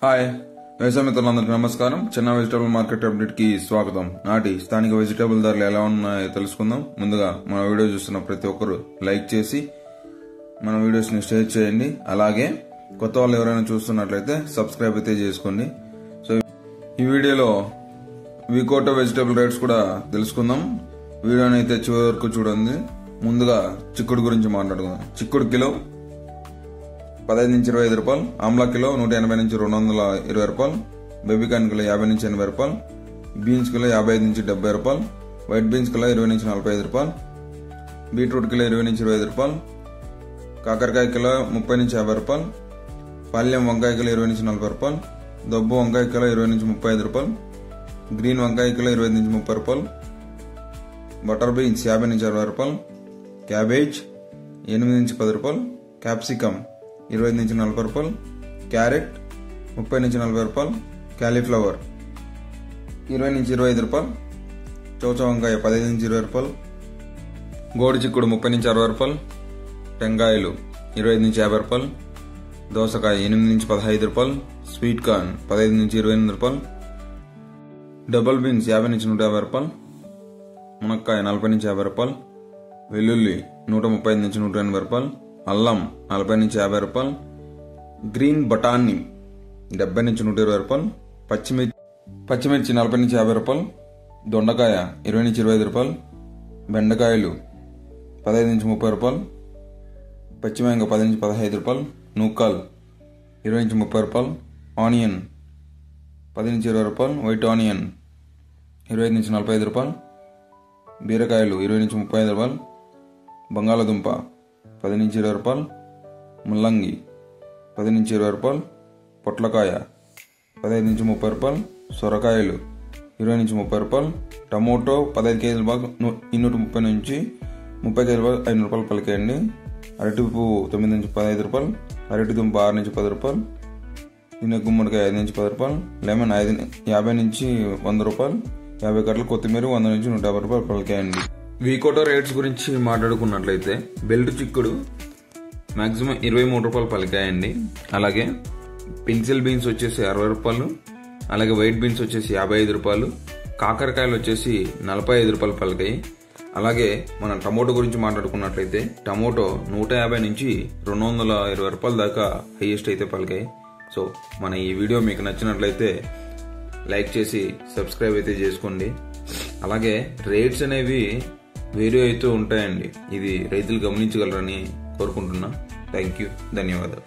Hi వ్యవసాయ మిత్రులందరికీ నమస్కారం. చిన్న వెజిటబుల్ మార్కెట్ అప్డేట్ కి స్వాగతం. నాటి స్థానిక వెజిటబుల్ ధరలు ఎలా ఉన్నాయో తెలుసుకుందాం. ముందుగా మన వీడియో చూస్తున్న ప్రతి ఒక్కరు లైక్ చేసి మన వీడియోస్ ని షేర్ చేయండి. అలాగే కొత్త వాళ్ళు ఎవరైనా చూస్తున్నట్లయితే సబ్స్క్రైబ్ అయితే చేసుకోండి. సో ఈ వీడియోలో వికోటో వెజిటబుల్ రేట్స్ కూడా తెలుసుకుందాం. వీడియోని అయితే చివరి వరకు చూడండి. ముందుగా చిక్కుడు గురించి మాట్లాడుకుందాం. చిక్కుడు కిలో 15 నుంచి 25 రూపాయలు, ఆమ్లా కిలో 180 నుంచి 220 రూపాయలు, బేబీకాన్ కిలో 50 నుంచి 80 రూపాయలు, బీన్స్ కిలో 55 నుంచి 70 రూపాయలు, వైట్ బీన్స్ కిలో 20 నుంచి 45 రూపాయలు, బీట్రూట్ కిలో 20 నుంచి 25 రూపాయలు, కాకరకాయ కిలో 30 నుంచి 50 రూపాయలు, పాల్యం వంకాయ కిలో 20 నుంచి 40 రూపాయలు, దబ్బు వంకాయ కిలో 20 నుంచి 35 రూపాయలు, గ్రీన్ వంకాయ కిలో 20 నుంచి 30 రూపాయలు, బటర్ బీన్స్ 50 నుంచి 60 రూపాయలు, క్యాబేజ్ 8 నుంచి 10 రూపాయలు, క్యాప్సికమ్ 20 నుంచి 40 రూపాయలు, క్యారెట్ 30 నుంచి 40 రూపాయలు, క్యాలీఫ్లవర్ 20 నుంచి 25 రూపాయలు, చౌచ వంకాయ 15 నుంచి 20 రూపాయలు, గోడి చిక్కుడు 30 నుంచి 60 రూపాయలు, టెంకాయలు 20 నుంచి 50 రూపాయలు, దోసకాయ 8 నుంచి 15 రూపాయలు, స్వీట్ కార్న్ 15 నుంచి 28 రూపాయలు, డబుల్ బీన్స్ 50 నుంచి 150 రూపాయలు, మునక్కాయ 40 నుంచి 50 రూపాయలు, వెల్లుల్లి 135 నుంచి 180 రూపాయలు, అల్లం 40 నుంచి 50 రూపాయలు, గ్రీన్ బఠానీ 70 నుంచి 120 రూపాయలు, పచ్చిమిర్చి 40 నుంచి 50 రూపాయలు, దొండకాయ 20 నుంచి 25 రూపాయలు, బెండకాయలు 15 నుంచి 30 రూపాయలు, పచ్చిమిరపకాయ 10 నుంచి 15 రూపాయలు, నూకల్ 20 నుంచి 30 రూపాయలు, ఆనియన్ 10 నుంచి 20 రూపాయలు, వైట్ ఆనియన్ 25 నుంచి 45 రూపాయలు, బీరకాయలు 20 నుంచి 35 రూపాయలు, బంగాళదుంప 10 నుంచి 20 రూపాయలు, ముల్లంగి 10 నుంచి 20 రూపాయలు, పొట్లకాయ 15 నుంచి 30 రూపాయలు, సొరకాయలు 20 నుంచి 30 రూపాయలు, టమోటో 15 కేజీల బాగా 230 నుంచి 30 కేజీల బాగా 5 రూపాయలు పలికేయండి, అరటిపువ్వు 9 నుంచి 15 రూపాయలు, అరటి దుంప 6 నుంచి 10 రూపాయలు, దీని గుమ్మడికాయ 5 నుంచి 10 రూపాయలు, లెమన్ 50 నుంచి 100 రూపాయలు, 50 కట్టలు కొత్తిమీర 100 నుంచి 150 రూపాయలు పలికేయండి. వికోటో రేట్స్ గురించి మాట్లాడుకున్నట్లయితే బెల్ట్ చిక్కుడు మాక్సిమం 23 రూపాయలు పలికాయండి. అలాగే పెన్సిల్ బీన్స్ వచ్చేసి 60 రూపాయలు, అలాగే వైట్ బీన్స్ వచ్చేసి 55 రూపాయలు, కాకరకాయలు వచ్చేసి 45 రూపాయలు పలికాయి. అలాగే మనం టమోటో గురించి మాట్లాడుకున్నట్లయితే టమోటో 150 నుంచి 220 రూపాయల దాకా హైయెస్ట్ అయితే పలికాయి. సో మన ఈ వీడియో మీకు నచ్చినట్లయితే లైక్ చేసి సబ్స్క్రైబ్ అయితే చేసుకోండి. అలాగే రేట్స్ అనేవి వేరే అయితే ఉంటాయండి. ఇది రైతులు గమనించగలరని కోరుకుంటున్నా. థ్యాంక్ యూ, ధన్యవాదాలు.